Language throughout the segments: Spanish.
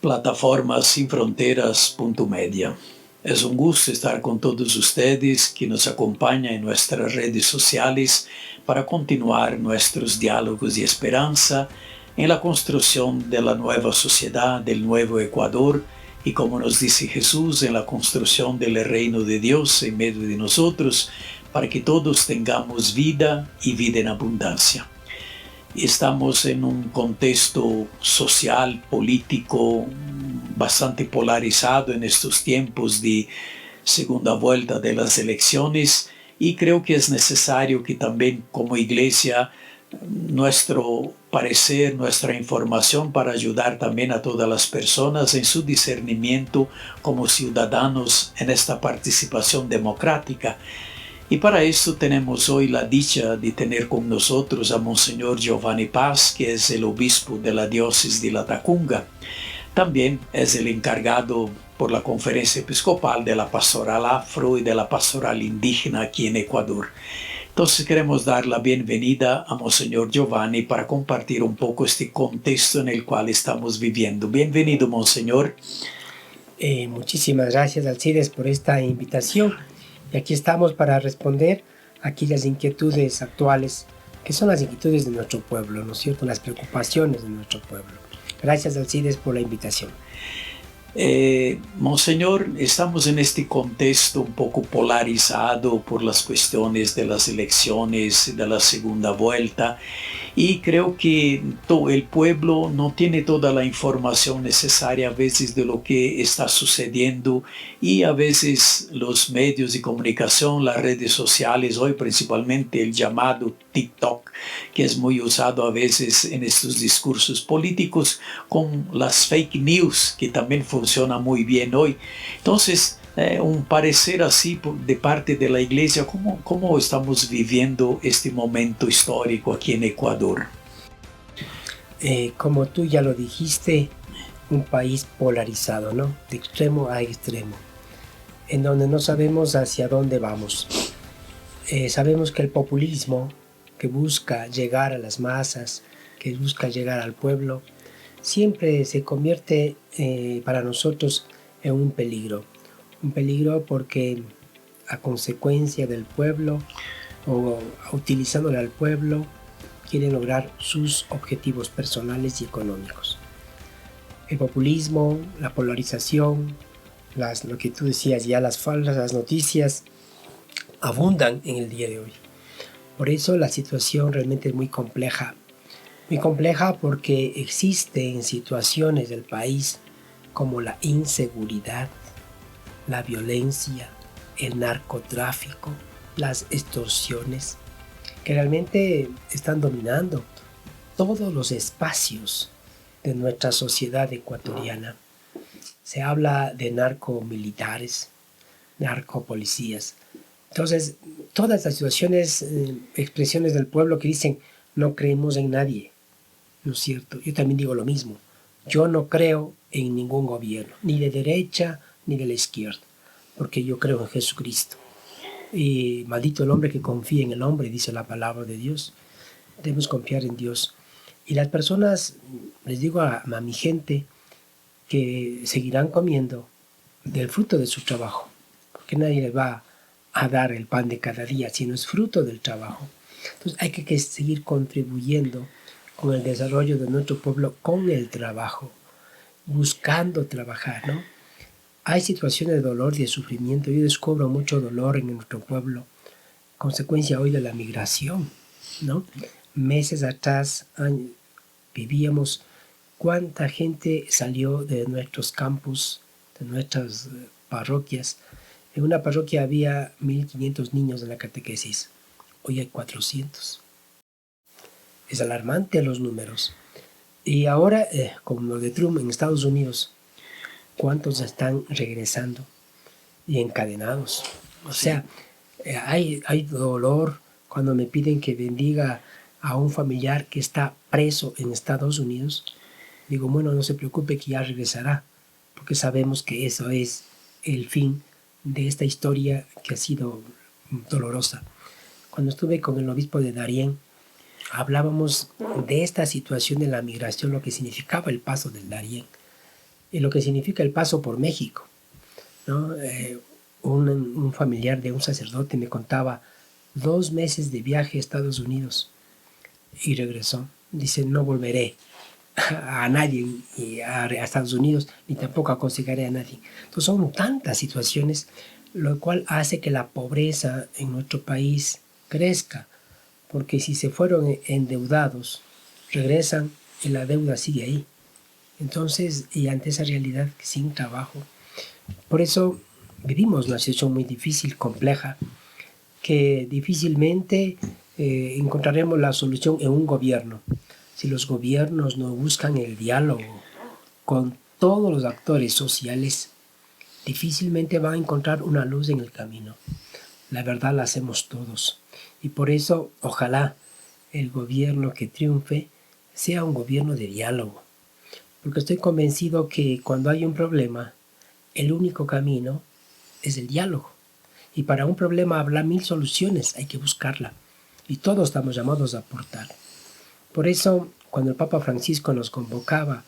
plataforma sinfronteras.media. Es un gusto estar con todos ustedes que nos acompañan en nuestras redes sociales para continuar nuestros diálogos de esperanza en la construcción de la nueva sociedad, del nuevo Ecuador y, como nos dice Jesús, en la construcción del reino de Dios en medio de nosotros, para que todos tengamos vida y vida en abundancia. Estamos en un contexto social, político, bastante polarizado en estos tiempos de segunda vuelta de las elecciones, y creo que es necesario que también como iglesia nuestro parecer, nuestra información para ayudar también a todas las personas en su discernimiento como ciudadanos en esta participación democrática. Y para esto tenemos hoy la dicha de tener con nosotros a Monseñor Giovanni Paz, que es el obispo de la diócesis de Latacunga. También es el encargado por la Conferencia Episcopal de la Pastoral Afro y de la Pastoral Indígena aquí en Ecuador. Entonces queremos dar la bienvenida a Monseñor Giovanni para compartir un poco este contexto en el cual estamos viviendo. Bienvenido, Monseñor. Muchísimas gracias, Alcides, por esta invitación. Y aquí estamos para responder a aquellas inquietudes actuales, que son las inquietudes de nuestro pueblo, ¿no es cierto?, las preocupaciones de nuestro pueblo. Gracias, Alcides, por la invitación. Monseñor, estamos en este contexto un poco polarizado por las cuestiones de las elecciones, de la segunda vuelta, y creo que el pueblo no tiene toda la información necesaria a veces de lo que está sucediendo, y a veces los medios de comunicación, las redes sociales, hoy principalmente el llamado TikTok, que es muy usado a veces en estos discursos políticos, con las fake news, que también funciona muy bien hoy. Entonces, un parecer así de parte de la Iglesia, ¿cómo estamos viviendo este momento histórico aquí en Ecuador? Como tú ya lo dijiste, un país polarizado, ¿no? De extremo a extremo, en donde no sabemos hacia dónde vamos. Sabemos que el populismo, que busca llegar a las masas, que busca llegar al pueblo, siempre se convierte para nosotros en un peligro. Un peligro porque a consecuencia del pueblo o utilizándole al pueblo quieren lograr sus objetivos personales y económicos. El populismo, la polarización, lo que tú decías ya, las falsas noticias abundan en el día de hoy. Por eso la situación realmente es muy compleja porque existen situaciones del país como la inseguridad, la violencia, el narcotráfico, las extorsiones, que realmente están dominando todos los espacios de nuestra sociedad ecuatoriana. Se habla de narcomilitares, narcopolicías. Entonces, todas estas situaciones, expresiones del pueblo que dicen no creemos en nadie, ¿no es cierto? Yo también digo lo mismo. Yo no creo en ningún gobierno, ni de derecha ni de la izquierda, porque yo creo en Jesucristo. Y maldito el hombre que confía en el hombre, dice la palabra de Dios. Debemos confiar en Dios. Y las personas, les digo a mi gente, que seguirán comiendo del fruto de su trabajo, porque nadie les va a dar el pan de cada día, sino es fruto del trabajo. Entonces hay que seguir contribuyendo con el desarrollo de nuestro pueblo con el trabajo, buscando trabajar, ¿no? Hay situaciones de dolor y de sufrimiento. Yo descubro mucho dolor en nuestro pueblo, consecuencia hoy de la migración, ¿no? Meses atrás vivíamos cuánta gente salió de nuestros campus, de nuestras parroquias. En una parroquia había 1.500 niños en la catequesis. Hoy hay 400. Es alarmante los números. Y ahora, como lo de Trump en Estados Unidos, ¿cuántos están regresando y encadenados? O sea, hay dolor cuando me piden que bendiga a un familiar que está preso en Estados Unidos. Digo, bueno, no se preocupe que ya regresará, porque sabemos que eso es el fin de esta historia que ha sido dolorosa. Cuando estuve con el obispo de Darién, hablábamos de esta situación de la migración, lo que significaba el paso del Darién. y lo que significa el paso por México, ¿no? Un familiar de un sacerdote me contaba 2 meses de viaje a Estados Unidos y regresó. Dice, no volveré a nadie a Estados Unidos, ni tampoco aconsejaré a nadie. Entonces son tantas situaciones, lo cual hace que la pobreza en nuestro país crezca, porque si se fueron endeudados, regresan y la deuda sigue ahí. Entonces, y ante esa realidad, sin trabajo, por eso vivimos una situación muy difícil, compleja, que difícilmente encontraremos la solución en un gobierno. Si los gobiernos no buscan el diálogo con todos los actores sociales, difícilmente van a encontrar una luz en el camino. La verdad la hacemos todos. Y por eso, ojalá el gobierno que triunfe sea un gobierno de diálogo. Porque estoy convencido que cuando hay un problema, el único camino es el diálogo. Y para un problema habrá 1000 soluciones, hay que buscarla. Y todos estamos llamados a aportar. Por eso, cuando el Papa Francisco nos convocaba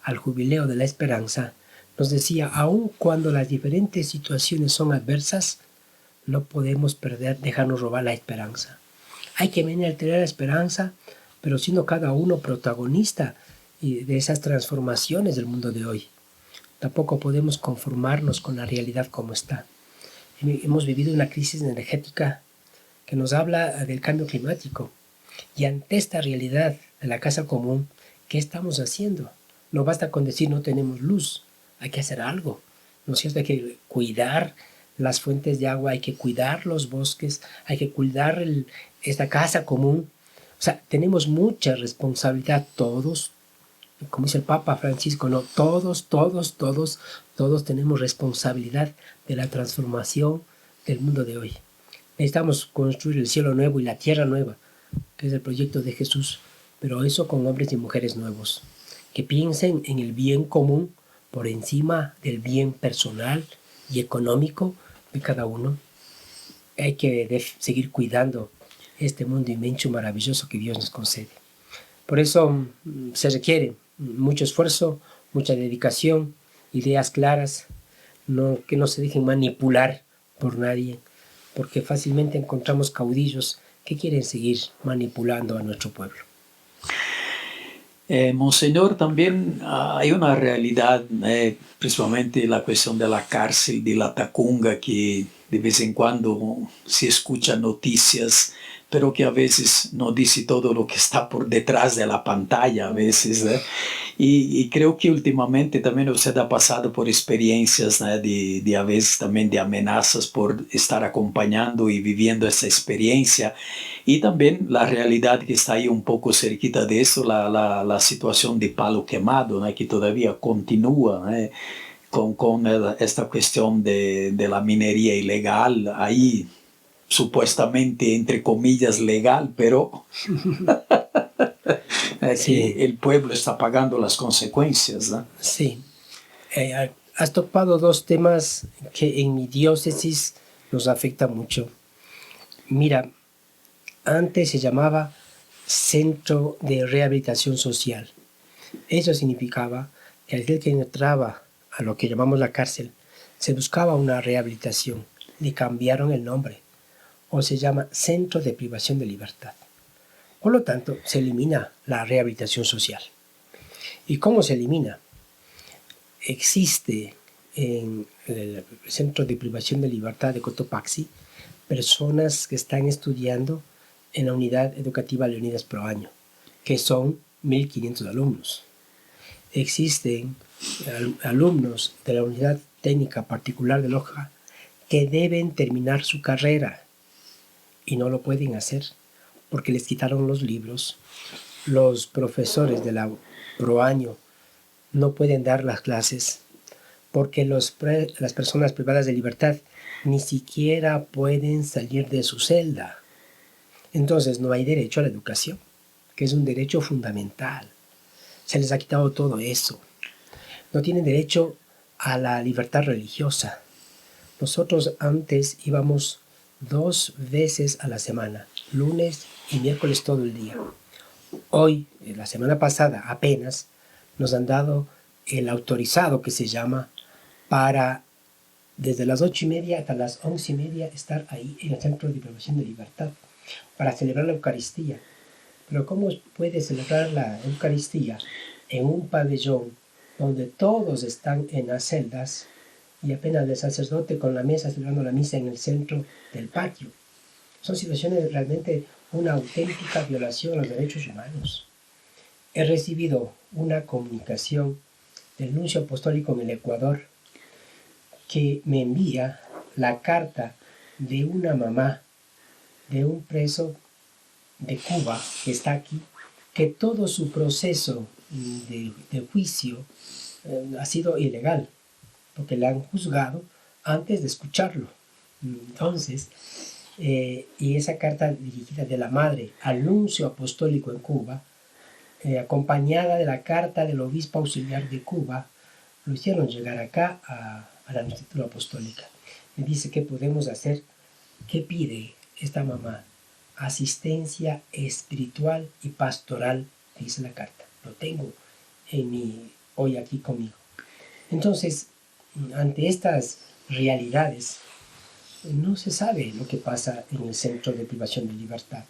al Jubileo de la Esperanza, nos decía, aun cuando las diferentes situaciones son adversas, no podemos dejarnos robar la esperanza. Hay que venir a tener la esperanza, pero siendo cada uno protagonista de esas transformaciones del mundo de hoy. Tampoco podemos conformarnos con la realidad como está. Hemos vivido una crisis energética que nos habla del cambio climático. Y ante esta realidad de la casa común, ¿qué estamos haciendo? No basta con decir no tenemos luz, hay que hacer algo. ¿No es cierto? Hay que cuidar las fuentes de agua, hay que cuidar los bosques, hay que cuidar esta casa común. O sea, tenemos mucha responsabilidad todos, como dice el Papa Francisco, no, todos tenemos responsabilidad de la transformación del mundo de hoy. Necesitamos construir el cielo nuevo y la tierra nueva, que es el proyecto de Jesús, pero eso con hombres y mujeres nuevos, que piensen en el bien común por encima del bien personal y económico de cada uno. Hay que seguir cuidando este mundo inmenso y maravilloso que Dios nos concede. Por eso se requiere mucho esfuerzo, mucha dedicación, ideas claras, que no se dejen manipular por nadie, porque fácilmente encontramos caudillos que quieren seguir manipulando a nuestro pueblo. Monseñor, también hay una realidad, principalmente la cuestión de la cárcel de la Tacunga, que de vez en cuando se escuchan noticias, pero que a veces no dice todo lo que está por detrás de la pantalla a veces. Y creo que últimamente también usted ha pasado por experiencias de a veces también de amenazas por estar acompañando y viviendo esa experiencia. Y también la realidad que está ahí un poco cerquita de eso, la situación de Palo Quemado, que todavía continúa con esta cuestión de la minería ilegal ahí, supuestamente, entre comillas, legal, pero Sí. el pueblo está pagando las consecuencias, ¿no? Sí. Has topado 2 temas que en mi diócesis nos afectan mucho. Mira, antes se llamaba Centro de Rehabilitación Social. Eso significaba que aquel que entraba a lo que llamamos la cárcel, se buscaba una rehabilitación. Le cambiaron el nombre. O se llama Centro de Privación de Libertad. Por lo tanto, se elimina la rehabilitación social. ¿Y cómo se elimina? Existe en el Centro de Privación de Libertad de Cotopaxi personas que están estudiando en la Unidad Educativa Leonidas Pro Año, que son 1.500 alumnos. Existen alumnos de la Unidad Técnica Particular de Loja que deben terminar su carrera y no lo pueden hacer porque les quitaron los libros. Los profesores de la Pro Año no pueden dar las clases porque las personas privadas de libertad ni siquiera pueden salir de su celda. Entonces no hay derecho a la educación, que es un derecho fundamental. Se les ha quitado todo eso. No tienen derecho a la libertad religiosa. Nosotros antes íbamos 2 veces a la semana, lunes y miércoles todo el día. Hoy, la semana pasada apenas, nos han dado el autorizado que se llama para desde las 8:30 hasta las 11:30 estar ahí en el Centro de Privación de Libertad para celebrar la Eucaristía. Pero ¿cómo puede celebrar la Eucaristía en un pabellón donde todos están en las celdas y apenas el sacerdote con la mesa celebrando la misa en el centro del patio? Son situaciones realmente una auténtica violación a los derechos humanos. He recibido una comunicación del nuncio apostólico en el Ecuador que me envía la carta de una mamá de un preso de Cuba que está aquí, que todo su proceso de juicio ha sido ilegal, porque le han juzgado antes de escucharlo. Entonces, y esa carta dirigida de la madre al nuncio apostólico en Cuba, acompañada de la carta del obispo auxiliar de Cuba, lo hicieron llegar acá a la nunciatura apostólica. Me dice qué podemos hacer, qué pide esta mamá: asistencia espiritual y pastoral, dice la carta. Lo tengo hoy aquí conmigo. Entonces, ante estas realidades, no se sabe lo que pasa en el Centro de Privación de Libertad.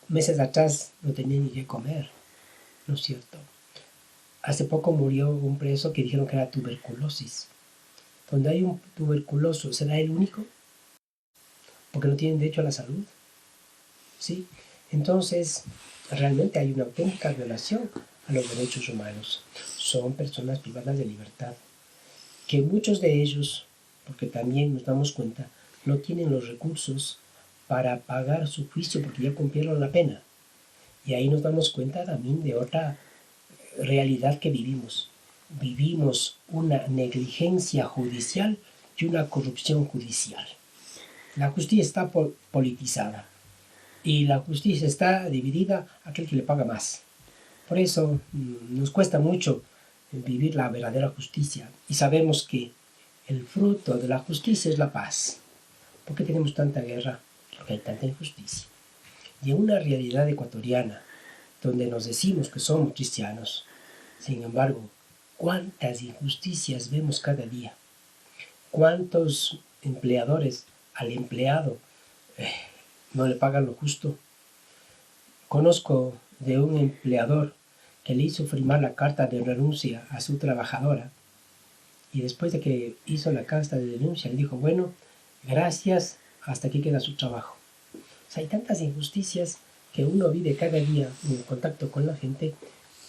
Meses atrás no tenía ni qué comer, ¿no es cierto? Hace poco murió un preso que dijeron que era tuberculosis. Donde hay un tuberculoso, ¿será el único? Porque no tienen derecho a la salud, ¿sí? Entonces, realmente hay una auténtica violación a los derechos humanos. Son personas privadas de libertad, que muchos de ellos, porque también nos damos cuenta, no tienen los recursos para pagar su juicio porque ya cumplieron la pena. Y ahí nos damos cuenta también de otra realidad que vivimos. Vivimos una negligencia judicial y una corrupción judicial. La justicia está politizada y la justicia está dividida a aquel que le paga más. Por eso nos cuesta mucho vivir la verdadera justicia y sabemos que el fruto de la justicia es la paz. ¿Por qué tenemos tanta guerra? Porque hay tanta injusticia. Y en una realidad ecuatoriana donde nos decimos que somos cristianos, sin embargo, ¿cuántas injusticias vemos cada día? ¿Cuántos empleadores al empleado no le pagan lo justo? Conozco de un empleador que le hizo firmar la carta de renuncia a su trabajadora y después de que hizo la carta de denuncia le dijo: bueno, gracias, hasta aquí queda su trabajo. O sea, hay tantas injusticias que uno vive cada día en contacto con la gente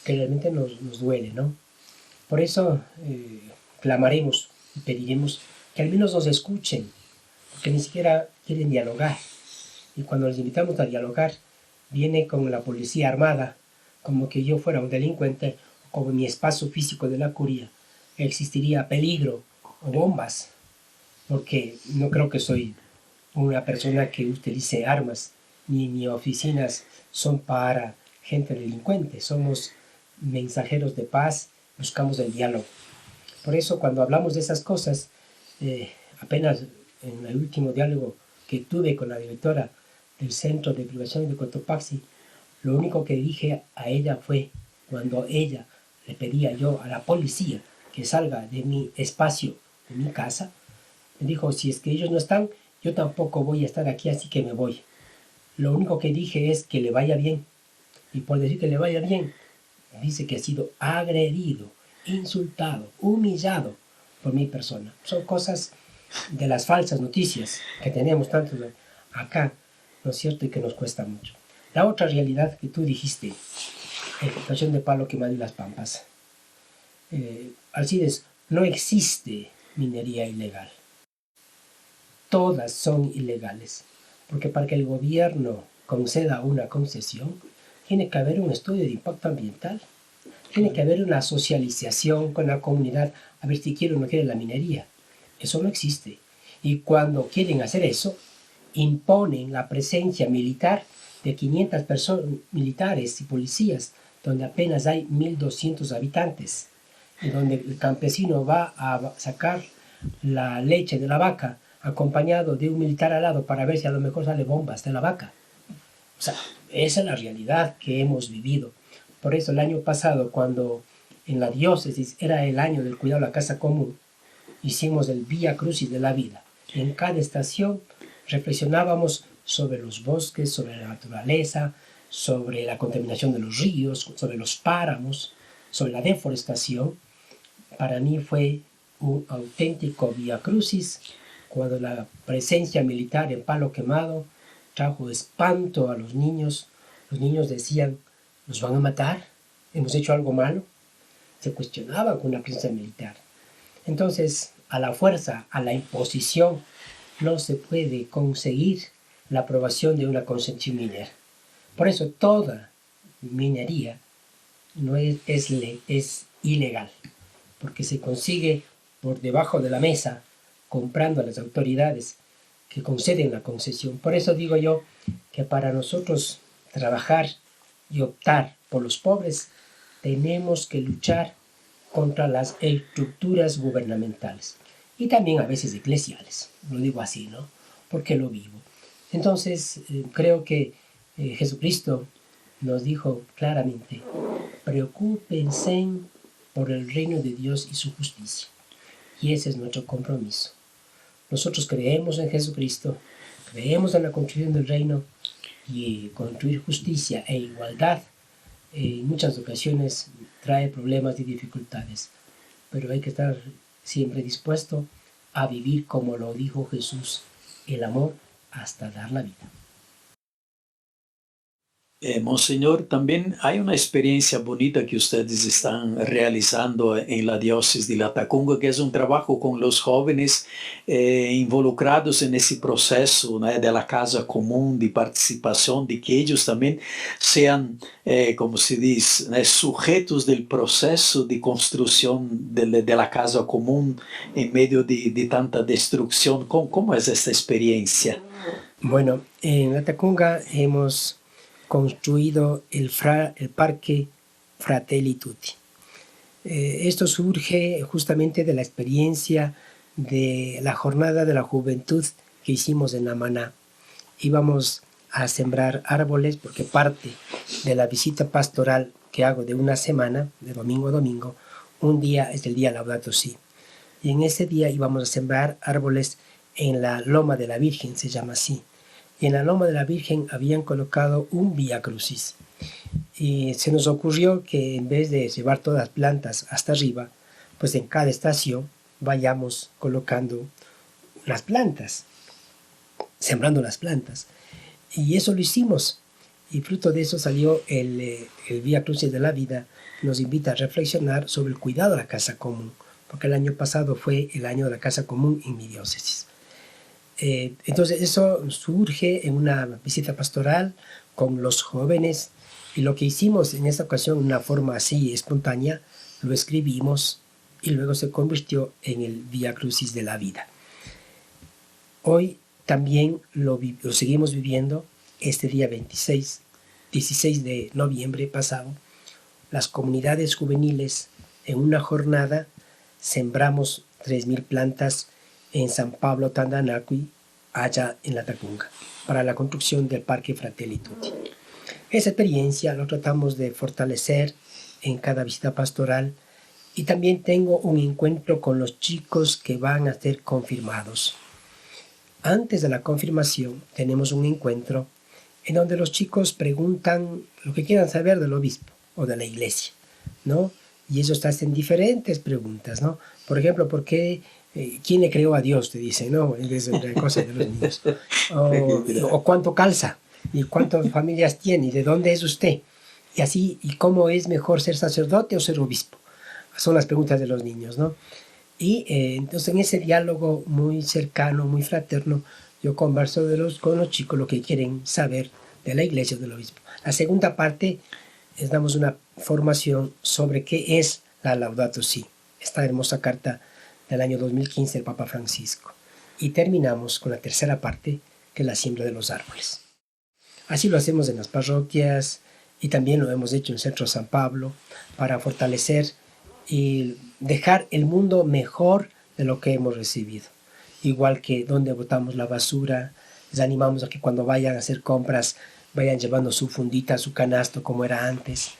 que realmente nos duele, ¿no? Por eso clamaremos y pediremos que al menos nos escuchen, porque ni siquiera quieren dialogar. Y cuando les invitamos a dialogar, viene con la policía armada, como que yo fuera un delincuente, como en mi espacio físico de la curia existiría peligro o bombas, porque no creo que soy una persona que utilice armas, ni mis oficinas son para gente delincuente, somos mensajeros de paz, buscamos el diálogo. Por eso cuando hablamos de esas cosas, apenas en el último diálogo que tuve con la directora del Centro de Privación de Cotopaxi, lo único que dije a ella fue, cuando ella le pedía yo a la policía que salga de mi espacio, de mi casa, me dijo: si es que ellos no están, yo tampoco voy a estar aquí, así que me voy. Lo único que dije es que le vaya bien, y por decir que le vaya bien, dice que ha sido agredido, insultado, humillado por mi persona. Son cosas de las falsas noticias que tenemos tanto acá, ¿no es cierto?, y que nos cuesta mucho. La otra realidad que tú dijiste, explotación de palo quemado y las pampas. Alcides, no existe minería ilegal. Todas son ilegales, porque para que el gobierno conceda una concesión, tiene que haber un estudio de impacto ambiental, tiene que haber una socialización con la comunidad, a ver si quiere o no quiere la minería. Eso no existe. Y cuando quieren hacer eso, imponen la presencia militar de 500 personas, militares y policías, donde apenas hay 1.200 habitantes, y donde el campesino va a sacar la leche de la vaca acompañado de un militar al lado para ver si a lo mejor sale bombas de la vaca. O sea, esa es la realidad que hemos vivido. Por eso el año pasado, cuando en la diócesis era el año del cuidado de la casa común, hicimos el Vía Crucis de la vida. En cada estación reflexionábamos sobre los bosques, sobre la naturaleza, sobre la contaminación de los ríos, sobre los páramos, sobre la deforestación. Para mí fue un auténtico Vía Crucis cuando la presencia militar en Palo Quemado trajo espanto a los niños. Los niños decían, ¿nos van a matar? ¿Hemos hecho algo malo? Se cuestionaban con la presencia militar. Entonces, a la fuerza, a la imposición, no se puede conseguir la aprobación de una concesión minera. Por eso toda minería no es ilegal, porque se consigue por debajo de la mesa, comprando a las autoridades que conceden la concesión. Por eso digo yo que para nosotros trabajar y optar por los pobres, tenemos que luchar contra las estructuras gubernamentales y también a veces eclesiales. Lo digo así, ¿no? Porque lo vivo. Entonces, creo que Jesucristo nos dijo claramente, preocúpense por el reino de Dios y su justicia. Y ese es nuestro compromiso. Nosotros creemos en Jesucristo, creemos en la construcción del reino y construir justicia e igualdad en muchas ocasiones trae problemas y dificultades, pero hay que estar siempre dispuesto a vivir como lo dijo Jesús, el amor hasta dar la vida. Monseñor, también hay una experiencia bonita que ustedes están realizando en la diócesis de Latacunga, que es un trabajo con los jóvenes involucrados en ese proceso, ¿no?, de la casa común, de participación, de que ellos también sean, como se dice, ¿no?, sujetos del proceso de construcción de la casa común en medio de tanta destrucción. ¿Cómo es esta experiencia? Bueno, en Latacunga hemos construido el Parque Fratelli Tutti. Esto surge justamente de la experiencia de la jornada de la juventud que hicimos en Amaná. Íbamos a sembrar árboles porque parte de la visita pastoral que hago de una semana, de domingo a domingo, un día es el día Laudato Si. Y en ese día íbamos a sembrar árboles en la Loma de la Virgen, se llama así. Y en la Loma de la Virgen habían colocado un Vía Crucis. Y se nos ocurrió que en vez de llevar todas las plantas hasta arriba, pues en cada estación vayamos colocando las plantas, sembrando las plantas. Y eso lo hicimos. Y fruto de eso salió el Vía Crucis de la Vida. Nos invita a reflexionar sobre el cuidado de la casa común, porque el año pasado fue el año de la casa común en mi diócesis. Entonces eso surge en una visita pastoral con los jóvenes y lo que hicimos en esta ocasión, de una forma así espontánea, lo escribimos y luego se convirtió en el Vía Crucis de la Vida. Hoy también lo seguimos viviendo. Este día 16 de noviembre pasado, las comunidades juveniles en una jornada sembramos 3,000 plantas en San Pablo Tandanacui, allá en Latacunga, para la construcción del Parque Fratelli Tutti. Esa experiencia lo tratamos de fortalecer en cada visita pastoral y también tengo un encuentro con los chicos que van a ser confirmados. Antes de la confirmación tenemos un encuentro en donde los chicos preguntan lo que quieran saber del obispo o de la iglesia, ¿no? Y ellos hacen diferentes preguntas, ¿no? Por ejemplo, ¿por qué? ¿Quién le creó a Dios? Te dicen, ¿no? Es la cosa de los niños. O cuánto calza, y cuántas familias tiene, y de dónde es usted. Y así, ¿y cómo es mejor ser sacerdote o ser obispo? Son las preguntas de los niños, ¿no? Y entonces en ese diálogo muy cercano, muy fraterno, yo converso con los chicos lo que quieren saber de la iglesia o del obispo. La segunda parte les damos una formación sobre qué es la Laudato Si, esta hermosa carta del año 2015 del Papa Francisco. Y terminamos con la tercera parte, que es la siembra de los árboles. Así lo hacemos en las parroquias y también lo hemos hecho en Centro San Pablo para fortalecer y dejar el mundo mejor de lo que hemos recibido. Igual que donde botamos la basura, les animamos a que cuando vayan a hacer compras vayan llevando su fundita, su canasto como era antes.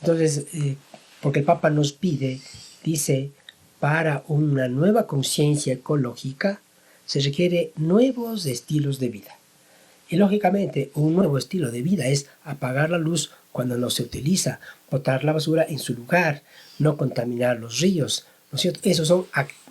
Entonces, porque el Papa nos pide, dice, para una nueva conciencia ecológica se requiere nuevos estilos de vida. Y lógicamente, un nuevo estilo de vida es apagar la luz cuando no se utiliza, botar la basura en su lugar, no contaminar los ríos, ¿no es cierto? Esos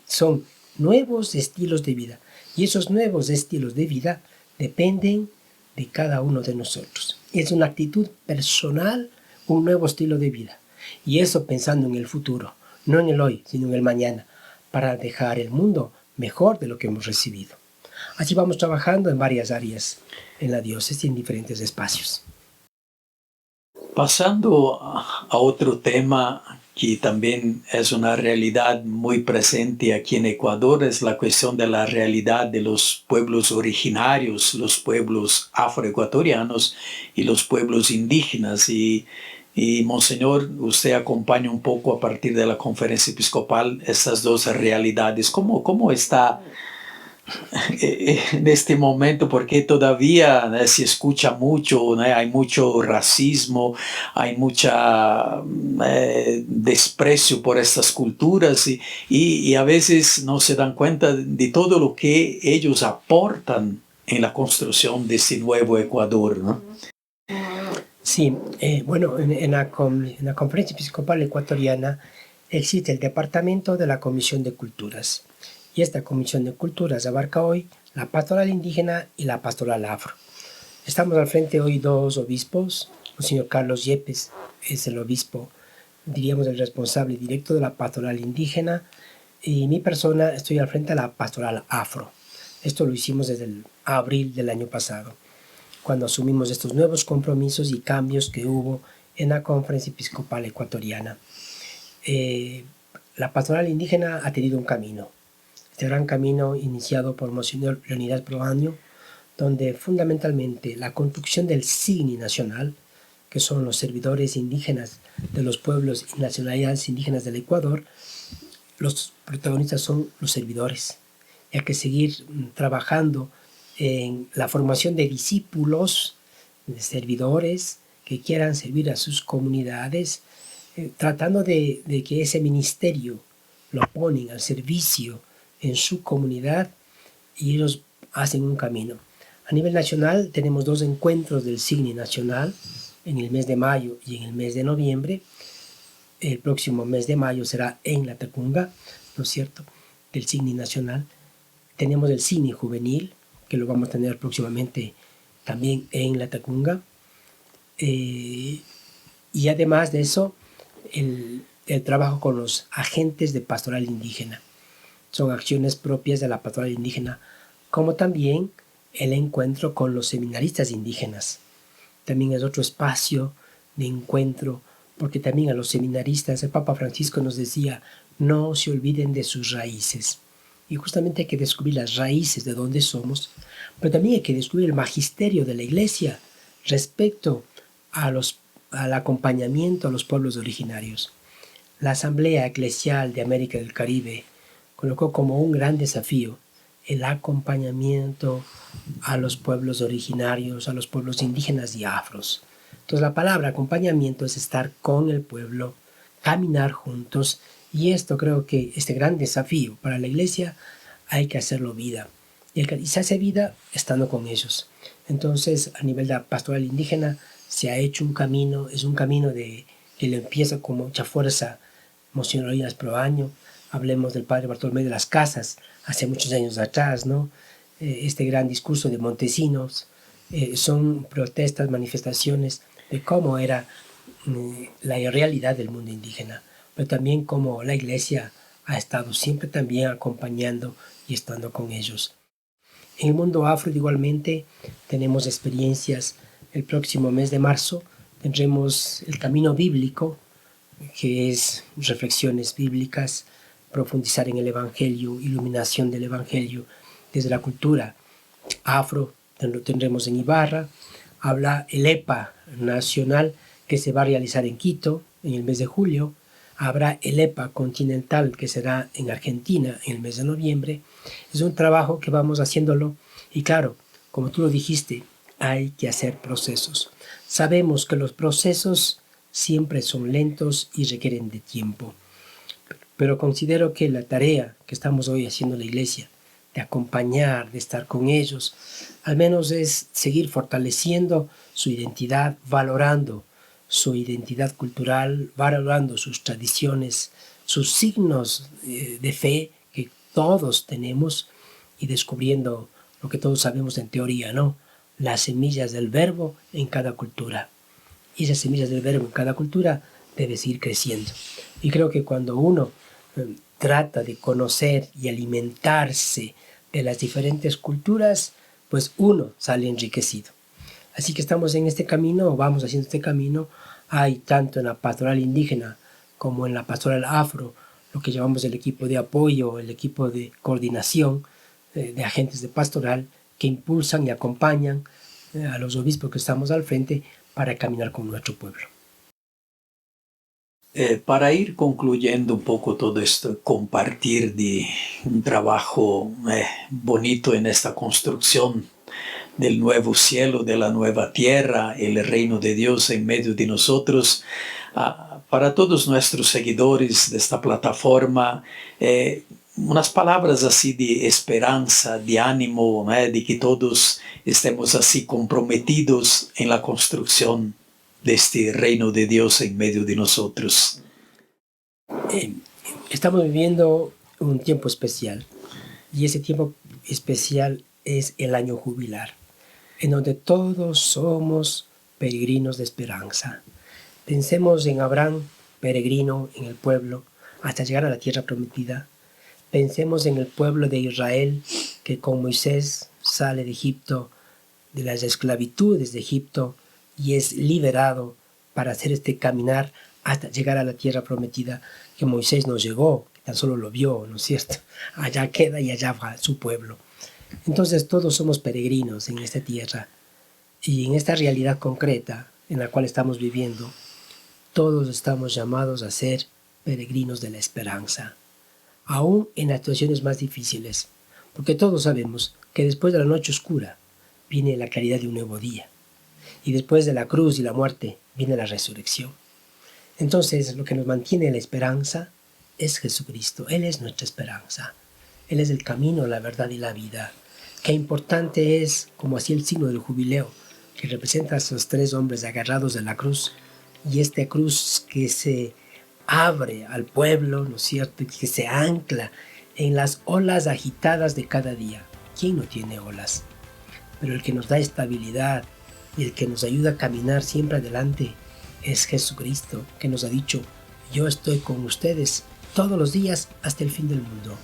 son nuevos estilos de vida. Y esos nuevos estilos de vida dependen de cada uno de nosotros. Es una actitud personal, un nuevo estilo de vida. Y eso pensando en el futuro, no en el hoy, sino en el mañana, para dejar el mundo mejor de lo que hemos recibido. Así vamos trabajando en varias áreas en la diócesis y en diferentes espacios. Pasando a otro tema que también es una realidad muy presente aquí en Ecuador, es la cuestión de la realidad de los pueblos originarios, los pueblos afroecuatorianos y los pueblos indígenas. Y Monseñor, usted acompaña un poco a partir de la conferencia episcopal estas dos realidades. ¿Cómo está en este momento? Porque todavía se escucha mucho, hay mucho racismo, hay mucha desprecio por estas culturas y a veces no se dan cuenta de todo lo que ellos aportan en la construcción de este nuevo Ecuador, ¿no? Sí, bueno, en la conferencia episcopal ecuatoriana existe el departamento de la Comisión de Culturas. Y esta Comisión de Culturas abarca hoy la pastoral indígena y la pastoral afro. Estamos al frente hoy dos obispos. El señor Carlos Yepes es el obispo, diríamos el responsable directo de la pastoral indígena, y mi persona estoy al frente de la pastoral afro. Esto lo hicimos desde el abril del año pasado, cuando asumimos estos nuevos compromisos y cambios que hubo en la conferencia episcopal ecuatoriana. La pastoral indígena ha tenido un camino. Este gran camino iniciado por Monseñor Leonidas Proaño, donde fundamentalmente la construcción del SIGNI nacional, que son los servidores indígenas de los pueblos y nacionalidades indígenas del Ecuador, los protagonistas son los servidores. Y hay que seguir trabajando en la formación de discípulos, de servidores que quieran servir a sus comunidades, tratando de que ese ministerio lo ponen al servicio en su comunidad y ellos hacen un camino. A nivel nacional tenemos dos encuentros del SIGNI nacional en el mes de mayo y en el mes de noviembre. El próximo mes de mayo será en Latacunga, ¿no es cierto?, del SIGNI nacional. Tenemos el SIGNI juvenil, que lo vamos a tener próximamente también en Latacunga. Y además de eso, el trabajo con los agentes de pastoral indígena. Son acciones propias de la pastoral indígena, como también el encuentro con los seminaristas indígenas. También es otro espacio de encuentro, porque también a los seminaristas el Papa Francisco nos decía, no se olviden de sus raíces. Y justamente hay que descubrir las raíces de dónde somos, pero también hay que descubrir el magisterio de la Iglesia respecto al acompañamiento a los pueblos originarios. La Asamblea Eclesial de América del Caribe colocó como un gran desafío el acompañamiento a los pueblos originarios, a los pueblos indígenas y afros. Entonces la palabra acompañamiento es estar con el pueblo, caminar juntos, y esto creo que este gran desafío para la Iglesia hay que hacerlo vida. Y se hace vida estando con ellos. Entonces a nivel de la pastoral indígena se ha hecho un camino, es un camino que lo empieza con mucha fuerza Monseñor Leonidas Proaño. Hablemos del padre Bartolomé de las Casas, hace muchos años atrás, ¿no? Este gran discurso de Montesinos, son protestas, manifestaciones de cómo era la realidad del mundo indígena, pero también cómo la Iglesia ha estado siempre también acompañando y estando con ellos. En el mundo afro igualmente tenemos experiencias. El próximo mes de marzo tendremos el camino bíblico, que es reflexiones bíblicas, profundizar en el Evangelio, iluminación del Evangelio desde la cultura afro. Lo tendremos en Ibarra. Habla el EPA nacional que se va a realizar en Quito en el mes de julio. Habrá el EPA continental que será en Argentina en el mes de noviembre. Es un trabajo que vamos haciéndolo y claro, como tú lo dijiste, hay que hacer procesos. Sabemos que los procesos siempre son lentos y requieren de tiempo. Pero considero que la tarea que estamos hoy haciendo en la iglesia, de acompañar, de estar con ellos, al menos es seguir fortaleciendo su identidad, valorando su identidad cultural, valorando sus tradiciones, sus signos de fe que todos tenemos y descubriendo lo que todos sabemos en teoría, ¿no? Las semillas del verbo en cada cultura. Y esas semillas del verbo en cada cultura deben seguir creciendo. Y creo que cuando uno trata de conocer y alimentarse de las diferentes culturas, pues uno sale enriquecido. Así que estamos en este camino, vamos haciendo este camino. Hay tanto en la pastoral indígena como en la pastoral afro, lo que llamamos el equipo de apoyo, el equipo de coordinación de agentes de pastoral que impulsan y acompañan a los obispos que estamos al frente para caminar con nuestro pueblo. Para ir concluyendo un poco todo esto, compartir de un trabajo bonito en esta construcción del nuevo cielo, de la nueva tierra, el reino de Dios en medio de nosotros, para todos nuestros seguidores de esta plataforma, unas palabras así de esperanza, de ánimo, de que todos estemos así comprometidos en la construcción de este reino de Dios en medio de nosotros. Estamos viviendo un tiempo especial y ese tiempo especial es el año jubilar, en donde todos somos peregrinos de esperanza. Pensemos en Abraham, peregrino en el pueblo, hasta llegar a la tierra prometida. Pensemos en el pueblo de Israel, que con Moisés sale de Egipto, de las esclavitudes de Egipto, y es liberado para hacer este caminar hasta llegar a la tierra prometida, que Moisés no llegó, que tan solo lo vio, ¿no es cierto? Allá queda y allá va su pueblo. Entonces todos somos peregrinos en esta tierra, y en esta realidad concreta en la cual estamos viviendo, todos estamos llamados a ser peregrinos de la esperanza, aún en las situaciones más difíciles, porque todos sabemos que después de la noche oscura viene la claridad de un nuevo día, y después de la cruz y la muerte viene la resurrección. Entonces lo que nos mantiene la esperanza es Jesucristo. Él es nuestra esperanza. Él es el camino, la verdad y la vida. Qué importante es, como así el signo del jubileo, que representa a esos tres hombres agarrados de la cruz, y esta cruz que se abre al pueblo, ¿no es cierto?, y que se ancla en las olas agitadas de cada día. ¿Quién no tiene olas? Pero el que nos da estabilidad y el que nos ayuda a caminar siempre adelante es Jesucristo, que nos ha dicho: yo estoy con ustedes todos los días hasta el fin del mundo.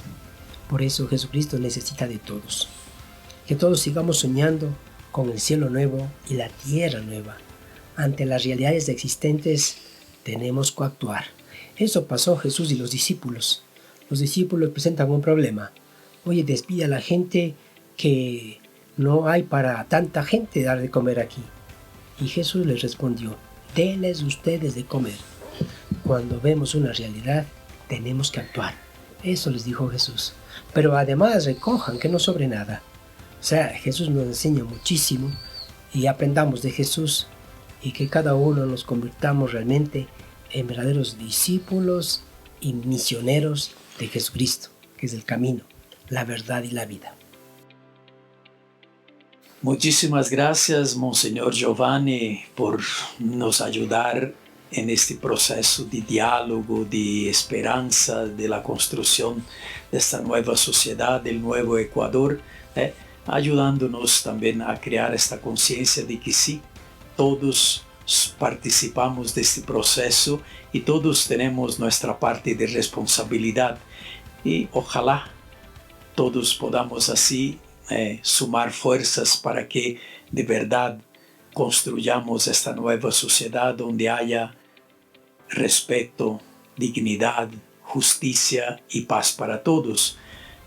Por eso Jesucristo necesita de todos. Que todos sigamos soñando con el cielo nuevo y la tierra nueva. Ante las realidades existentes tenemos que actuar. Eso pasó Jesús y los discípulos. Los discípulos presentan un problema. Oye, despide a la gente, que no hay para tanta gente dar de comer aquí. Y Jesús les respondió: denles ustedes de comer. Cuando vemos una realidad, tenemos que actuar. Eso les dijo Jesús. Pero además recojan, que no sobre nada. O sea, Jesús nos enseña muchísimo, y aprendamos de Jesús, y que cada uno nos convirtamos realmente en verdaderos discípulos y misioneros de Jesucristo, que es el camino, la verdad y la vida. Muchísimas gracias, Monseñor Giovanni, por nos ayudar en este proceso de diálogo, de esperanza, de la construcción de esta nueva sociedad, del nuevo Ecuador, ayudándonos también a crear esta conciencia de que sí, todos participamos de este proceso y todos tenemos nuestra parte de responsabilidad, y ojalá todos podamos así sumar fuerzas para que de verdad construyamos esta nueva sociedad donde haya respeto, dignidad, justicia y paz para todos.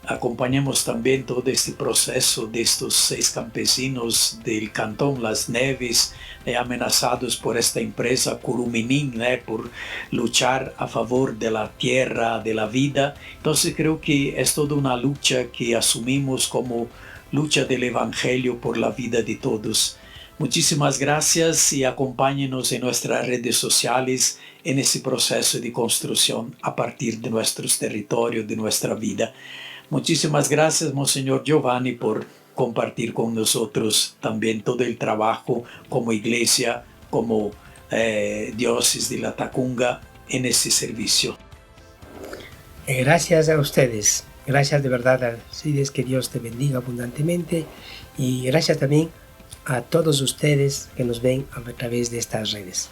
Acompañemos también todo este proceso de estos 6 campesinos del cantón Las Neves, amenazados por esta empresa Curuminin, por luchar a favor de la tierra, de la vida. Entonces creo que es toda una lucha que asumimos como lucha del Evangelio por la vida de todos. Muchísimas gracias y acompáñenos en nuestras redes sociales en ese proceso de construcción a partir de nuestros territorios, de nuestra vida. Muchísimas gracias, Monseñor Giovanni, por compartir con nosotros también todo el trabajo como iglesia, como diócesis de la Tacunga en ese servicio. Gracias a ustedes, gracias de verdad, Alcides, que Dios te bendiga abundantemente, y gracias también a todos ustedes que nos ven a través de estas redes.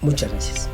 Muchas gracias.